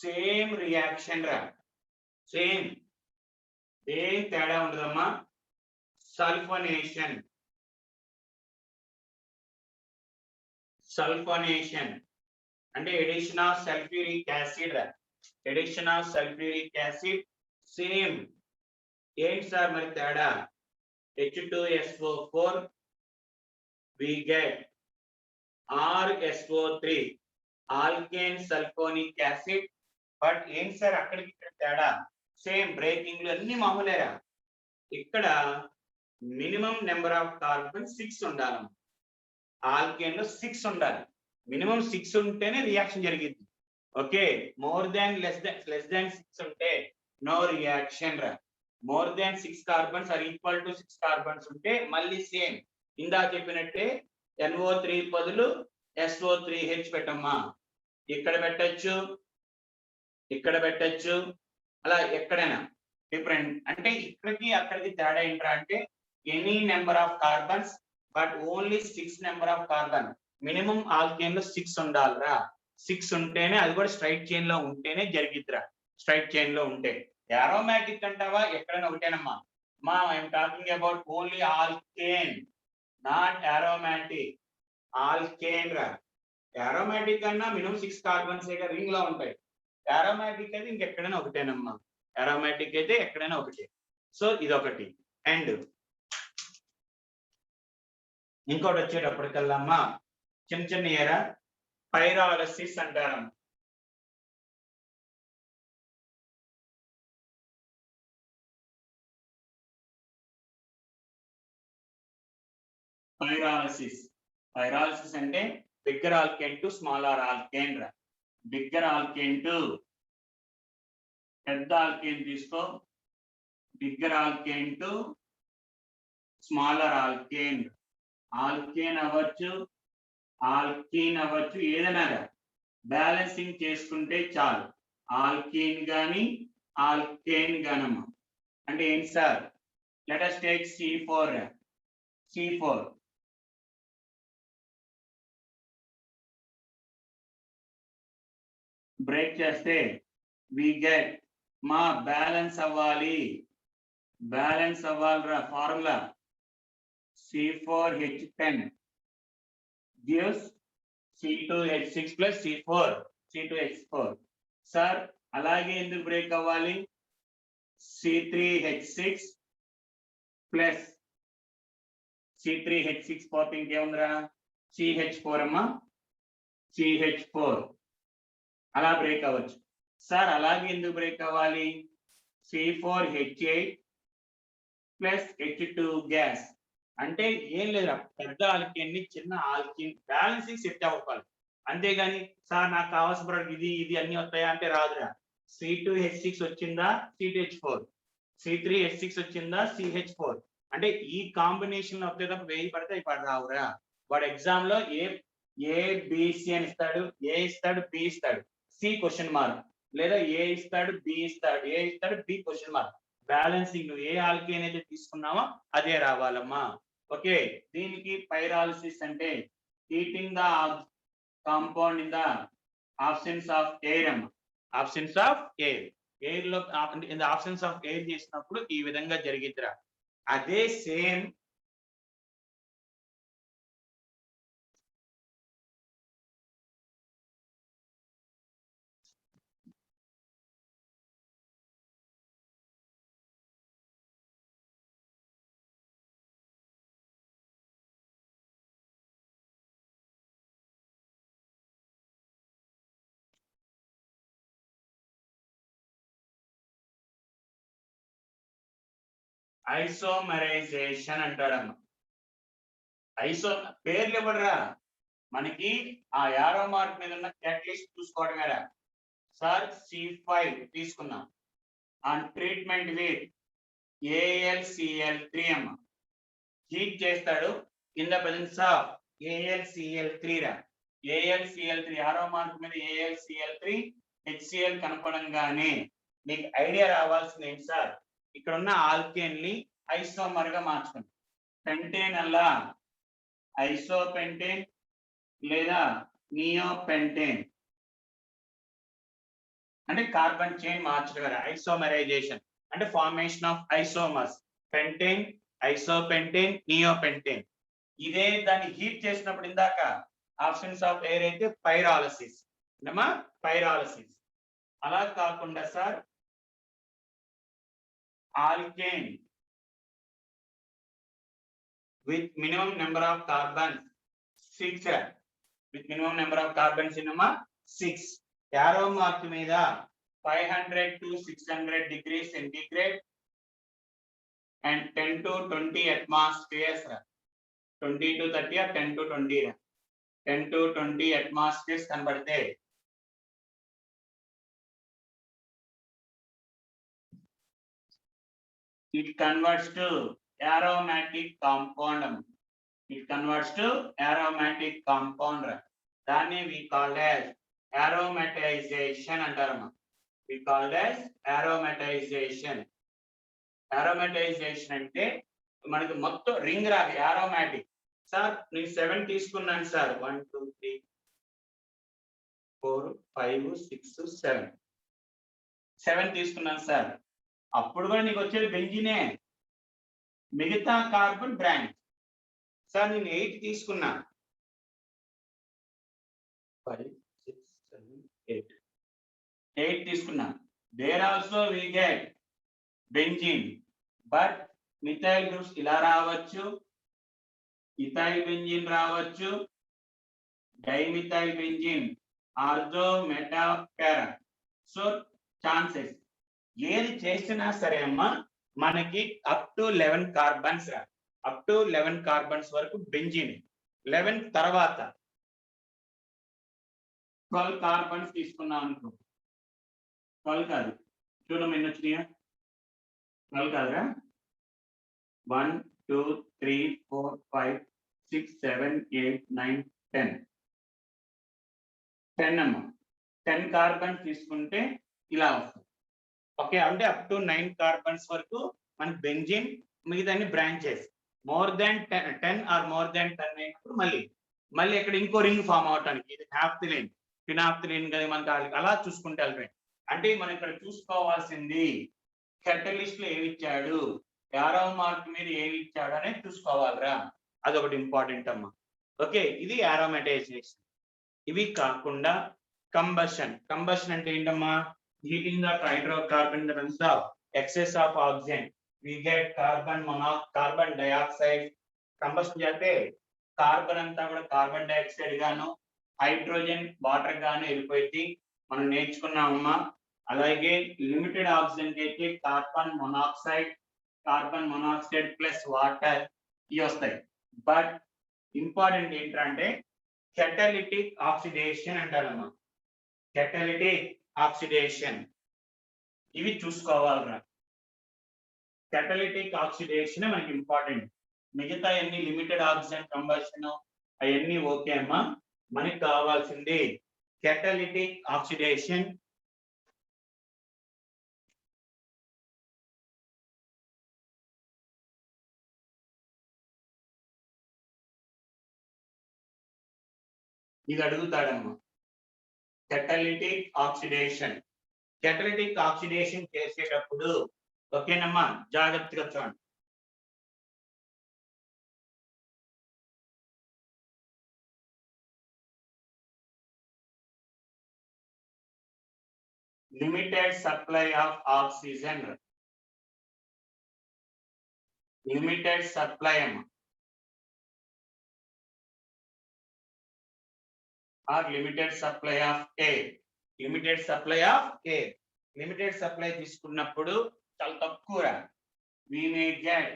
Same reaction రా, సేమ్, ఏం తేడా ఉండదమ్మా. సల్ఫోనేషన్ అంటే addition of sulphuric acid, same. ఏంటి సార్ మరి తేడా, H2SO4 we get RSO3 alkane sulphonic acid. But ఏంటి సార్ అక్కడికి ఇక్కడ తేడా, సేమ్ బ్రేకింగ్ లో అన్ని మామూలేరా. ఇక్కడ మినిమం నెంబర్ ఆఫ్ కార్బన్ 6 ఉండాలి, ఆల్కేన్ లో 6 ఉండాలి. మినిమం 6 ఉంటేనే రియాక్షన్ జరిగింది. Okay, more than less than 6 ఉంటే నో రియాక్షన్ రా. More than 6 carbons or equal to 6 carbons ఉంటే మళ్ళీ సేమ్ ఇందా చెప్పినట్టే NO3 బదులు SO3H పెట్టమ్మా. ఇక్కడ పెట్టచ్చు, అలా ఎక్కడైనా డిఫరెంట్. అంటే ఇక్కడికి అక్కడికి తేడా ఏంట్రా అంటే any number of carbons but only 6 number of carbon. Minimum alkane లో 6 ఉండాలిరా. 6 ఉంటేనే, అది కూడా స్ట్రైట్ చైన్ లో ఉంటేనే జరిగిద్దిరా. స్ట్రైట్ చైన్ లో ఉంటే. aromatic అంటావా ఎక్కడైనా ఒకటేనమ్మా. I'm talking about only alkane, not aromatic. Alkane రా. aromatic అన్నా మినిమం 6 కార్బన్స్ రింగ్ లో ఉంటాయి. aromatic అయితే ఇంకెక్కడైనా ఒకటేనమ్మా. aromatic అయితే ఎక్కడైనా ఒకటే. సో ఇదొకటి. అండ్ ఇంకోటి వచ్చేటప్పటికల్లా అమ్మా చిన్న ఏరా పైరాలసిస్ అంటారమ్మా. పైరాలసిస్ అంటే bigger alkane to smaller alkane రా. బిగ్గర్ ఆల్కేన్ టు పెద్ద ఆల్కేన్ తీసుకో, bigger alkane to smaller alkane. Alkane అవ్వచ్చు, ఆల్కీన్ అవ్వచ్చు, ఏదైనా బ్యాలెన్సింగ్ చేసుకుంటే చాలు. ఆల్కీన్ గాని ఆల్కేన్ గానమ్మా. అంటే ఏంటి sir, let us take C4 break చేస్తే we get మా balance అవ్వాలిరా formula C4H10 gives C2H6 plus C2H4. Sir అలాగే ఎందుకు బ్రేక్ అవ్వాలి? C3H6 plus C3H6 పోతే ఇంకేముందిరా? CH4 అమ్మా, CH4 అలా బ్రేక్ అవ్వచ్చు. సార్ అలాగే ఎందుకు బ్రేక్ అవ్వాలి? C4H8 plus H2 గ్యాస్ అంటే ఏం లేదు, పెద్ద ఆల్కేన్ ని చిన్న ఆల్కేన్ బ్యాలెన్సింగ్ సెట్ అవ్వాలి. అంతేగాని సార్ నాకు కావాల్సిన ప్రోడక్ట్ ఇది అన్ని వస్తాయా అంటే రాదురా. C2H6 వచ్చిందా C2H4, C3H6 వచ్చిందా CH4 అంటే ఈ కాంబినేషన్ లో వస్తే తప్ప 1000 పడితే ఇప్పుడు రావురా. వాడు ఎగ్జామ్ లో ABC అని ఇస్తాడు, A ఇస్తాడు, B ఇస్తాడు, C క్వశ్చన్ మార్క్, లేదా A ఇస్తాడు, B ఇస్తాడు, A ఇస్తాడు, B క్వశ్చన్ మార్క్. బ్యాలెన్సింగ్ నువ్వు ఏ ఆల్కేన్ అయితే తీసుకున్నావో అదే రావాలమ్మా. ఓకే, దీనికి పైరాలసిస్ అంటే heating the compound in the absence of air అమ్మా. ఆబ్సెన్స్ ఆఫ్ ఎయిర్ లో in the absence of air చేసినప్పుడు ఈ విధంగా జరిగిద్దిరా. అదే సేమ్ ఐసోమరైజేషన్ అంటాడమ్మా. పేర్లు ఇవ్వడరా, మనకి ఆ యారో మార్క్ మీద ఉన్న క్యాటలిస్ట్ చూసుకోవడమేరా. సార్ C5 తీసుకున్నాం ఆన్ ట్రీట్మెంట్ విత్ AlCl3 అమ్మ. హీట్ చేస్తాడు in the presence of AlCl3 రా. AlCl3 యారో మార్క్ మీద AlCl3 HCl కనపడంగానే మీకు ఐడియా రావాల్సింది ఏంటి సార్? ఇక్కడ ఉన్న ఆల్కేన్ ని ఐసోమర్ గా మార్చుకోండి. పెంటేన్ అలా ఐసోపెంటేన్ లేదా నియోపెంటేన్ అంటే కార్బన్ చైన్ మార్చడం. ఐసోమరైజేషన్ అంటే ఫార్మేషన్ ఆఫ్ ఐసోమర్స్, పెంటేన్, ఐసోపెంటేన్, నియోపెంటేన్. ఇదే దాన్ని హీట్ చేసినప్పుడు ఇందాక ఆప్షన్స్ ఆఫ్ ఎయిర్ అయితే పైరాలసిస్ అమ్మా, పైరాలసిస్. అలా కాకుండా sir alkane with minimum number of carbons 6, with minimum number of carbons in 6. arrow mark మీద 500 to 600 degrees centigrade and 10 to 20 atmospheres, 20 to 30 or 10 to 20, 10 to 20 atmospheres కనబడితే it converts to aromatic compound. It converts to aromatic compound. దాన్ని we called as aromatization అంటారమ్మా. We called as aromatization. Aromatization అంటే మనకి మొత్తం ring రాదు, aromatic. Sir నేను 7 తీసుకున్నాను sir, 1 2 3 4 5 6 7 తీసుకున్నాను sir. అప్పుడు కూడా నీకు వచ్చేది బెంజినే, మిగతా కార్బన్ బ్రాంచ్. సార్ నేను 8 తీసుకున్నా, 5 6 7 8 తీసుకున్నా. There also we get benzene, but methyl groups ఇలా రావచ్చు, ఇథైల్ బెంజిన్ రావచ్చు, dimethyl benzene, ortho meta para. So chances ఏది చేసినా సరే అమ్మా మనకి అప్ టు 11 కార్బన్స్ రా, అప్ టు 11 కార్బన్స్ వరకు బెంజిన్. 11 తర్వాత 12 కార్బన్స్ తీసుకున్నాం అనుకో, 12 కాదు, చూడడం ఎన్ని వచ్చినాయా? 12 కాదురా, 1 2 3 4 5 6 7 8 9 10 అమ్మా. 10 కార్బన్స్ తీసుకుంటే ఇలా వస్తుంది. ఓకే, అంటే అప్ టు 9 కార్బన్స్ వరకు మన బెంజిన్, మిగతా branches. More than 10 or more than 10 అయినప్పుడు మళ్ళీ ఇక్కడ ఇంకో రింగ్ ఫామ్ అవటానికి ఇది నాఫ్థలిన్, ఫినాఫ్థలిన్ కదా మనకి అలా చూసుకుంటే వెళ్ళిపోయి అంటే మనం ఇక్కడ చూసుకోవాల్సింది కెటలిస్ట్ లో ఏమి ఇచ్చాడు, యారో మార్క్ మీద ఏమి ఇచ్చాడు అనేది చూసుకోవాలిరా. అదొకటి ఇంపార్టెంట్ అమ్మా. ఓకే, ఇది aromatization. ఇవి కాకుండా కంబషన్ అంటే ఏంటమ్మా, heating of hydrocarbon in the presence of excess of oxygen we get carbon dioxide. Combustion చేస్తే కార్బన్ అంతా కూడా కార్బన్ డయాక్సైడ్ గాను, హైడ్రోజన్ వాటర్ గాను వెళ్ళిపోయింది, మనం నేర్చుకున్నామమ్మా. అలాగే లిమిటెడ్ ఆక్సిజన్ అయితే కార్బన్ మొనాక్సైడ్ ప్లస్ వాటర్ ఇవి వస్తాయి. బట్ ఇంపార్టెంట్ ఏంటంటే కెటలిటిక్ ఆక్సిడేషన్ అంటారమ్మా. కెటలిటిక్ ఆక్సిడేషన్ ఇవి చూసుకోవాలరా. కెటలిటిక్ ఆక్సిడేషన్ మనకి ఇంపార్టెంట్. మిగతా అన్ని లిమిటెడ్ ఆక్సిజన్ కంబషన్ అవన్నీ ఓకే అమ్మా. మనకి కావాల్సింది కెటలిటిక్ ఆక్సిడేషన్. ఇది అడుగుతాడమ్మా, కెటలిటిక్ ఆక్సిడేషన్ చేసేటప్పుడు ఓకేనమ్మా, జాగ్రత్తగా చూడండి. Limited supply of oxygen, limited supply అమ్మా, or limited supply of air. Limited supply తీసుకున్నప్పుడు చాలా తక్కువ. వి మే గెట్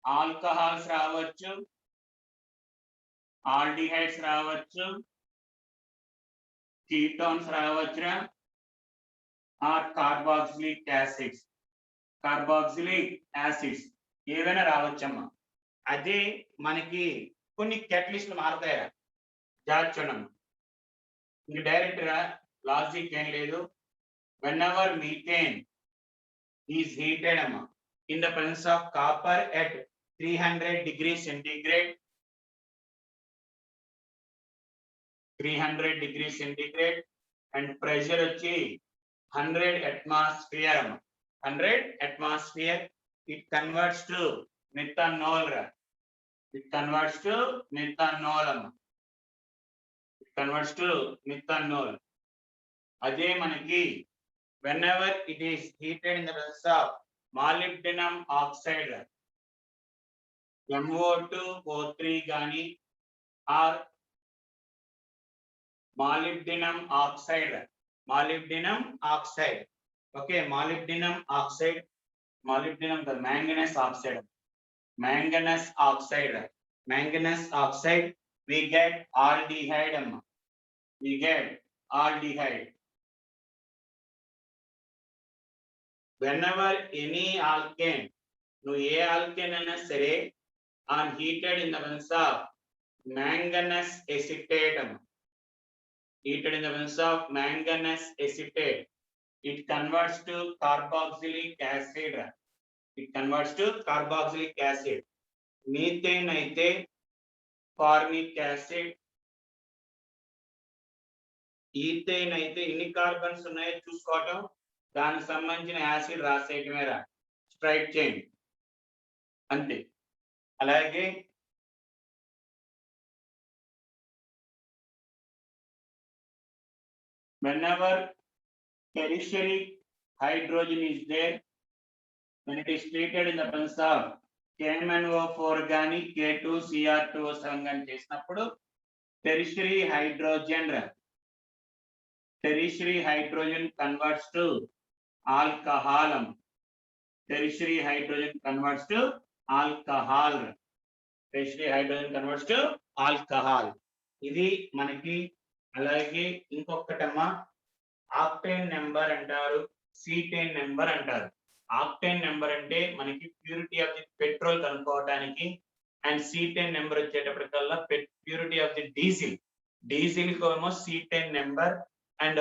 ఆల్కహాల్స్ రావచ్చు, ఆల్డిహైడ్స్ రావచ్చు, కీటోన్స్ రావచ్చురా, ఆర్ కార్బాక్సిలిక్ యాసిడ్స్ ఏవైనా రావచ్చమ్మా. అదే మనకి కొన్ని కెటలిస్ట్లు మారుతాయా, జాగ్రత్త చూడమ్మా. ఇంక డైరెక్ట్ గా లాజిక్ ఏం లేదు. whenever methane is heated in the presence of copper at 300 degrees centigrade, 300 degrees centigrade and pressure వచ్చి 100 atmosphere, 100 atmosphere, it converts to methanol. It converts to methanol. అదే మనకి whenever it is heated in the presence of molybdenum oxide, MO2O3 గాని, or molybdenum oxide, okay, molybdenum the manganese oxide, we get aldehyde. Whenever any alkane, నువ్వు ఏ alkane అయినా సరే on heated in the presence of manganese acetate, it converts to carboxylic acid. Methane అయితే formic acid, ethane అయితే ఎన్ని carbons ఉన్నాయో చూసుకోవటం, దానికి సంబంధించిన యాసిడ్ రాసేయటమేరా, స్ట్రైట్ చేయండి అంతే. అలాగే whenever tertiary hydrogen is there, when it is treated in the presence of KMnO4 గాని K2Cr2O7 గాని చేసినప్పుడు tertiary hydrogen converts to alcohol. Tertiary hydrogen converts to alcohol. ఇది మనకి. అలాగే ఇంకొకటమ్మా ఆక్టేన్ నెంబర్ అంటారు, సీటేన్ నెంబర్ అంటారు. ఆక్టేన్ నెంబర్ అంటే మనకి ప్యూరిటీ ఆఫ్ ది పెట్రోల్ కనుక్కోవడానికి, అండ్ సీటేన్ నెంబర్ వచ్చేటప్పటికల్లా ప్యూరిటీ ఆఫ్ ది డీజిల్ కోమో సీటేన్ నెంబర్, అండ్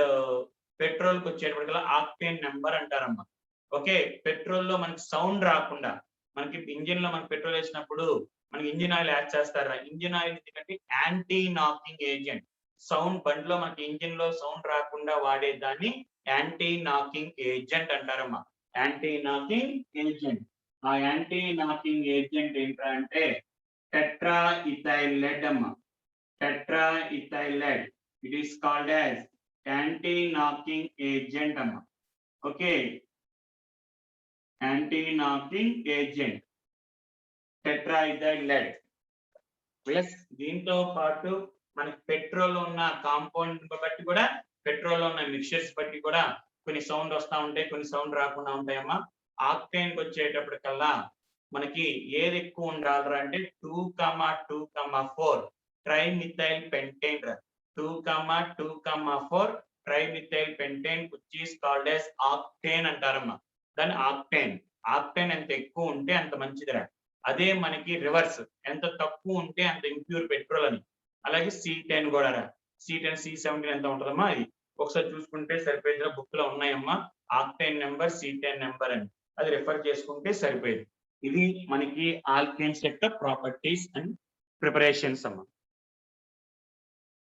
పెట్రోల్ కి వచ్చేటప్పటికల్లా ఆక్టేన్ నెంబర్ అంటారమ్మా. ఓకే, పెట్రోల్ లో మనకి సౌండ్ రాకుండా, మనకి ఇంజిన్ లో మనకి పెట్రోల్ వేసినప్పుడు మనకి ఇంజిన్ ఆయిల్ యాడ్ చేస్తారా, ఇంజిన్ ఆయిల్ ఎందుకంటే యాంటీ నాకింగ్ ఏజెంట్. సౌండ్ బండిలో మనకి ఇంజిన్ లో సౌండ్ రాకుండా వాడే దాన్ని యాంటీ నాకింగ్ ఏజెంట్ అంటారమ్మా. Anti knocking agent. ఆ యాంటీ నాకింగ్ ఏజెంట్ ఏంట్రా అంటే టెట్రా ఇథైల్ లెడ్ అమ్మా. Tetra ethyl lead. It is called as anti knocking agent అమ్మా. Okay, anti knocking agent tetra ethyl lead. Plus దీంతో పాటు మనకి పెట్రోల్ ఉన్న కాంపౌండ్ బట్టి కూడా, పెట్రోల్ ఉన్న మిక్చర్స్ బట్టి కూడా కొన్ని సౌండ్ వస్తా ఉంటాయి, కొన్ని సౌండ్ రాకుండా ఉంటాయమ్మా. ఆక్టేన్ కి వచ్చేటప్పటికల్లా మనకి ఏది ఎక్కువ ఉండాలరా అంటే 2,2,4 trimethyl pentane. 2,2,4 trimethyl pentane which is called as octane అంటారమ్మా. దాని ఆక్టేన్. ఆక్టేన్ ఎంత ఎక్కువ ఉంటే అంత మంచిదిరా. అదే మనకి రివర్స్, ఎంత తక్కువ ఉంటే అంత ఇంప్యూర్ పెట్రోల్ అని. అలాగే C10 కూడా రా. C10 C17 ఎంత ఉంటుందమ్మా, అది ఒకసారి చూసుకుంటే సరిపోయేదిరా. బుక్ లో ఉన్నాయమ్మా ఆక్టేన్ నెంబర్, C10 నెంబర్ అని, అది రిఫర్ చేసుకుంటే సరిపోయేది. ఇది మనకి ఆల్కేన్స్ యొక్క ప్రాపర్టీస్ అండ్ ప్రిపరేషన్స్ అమ్మా.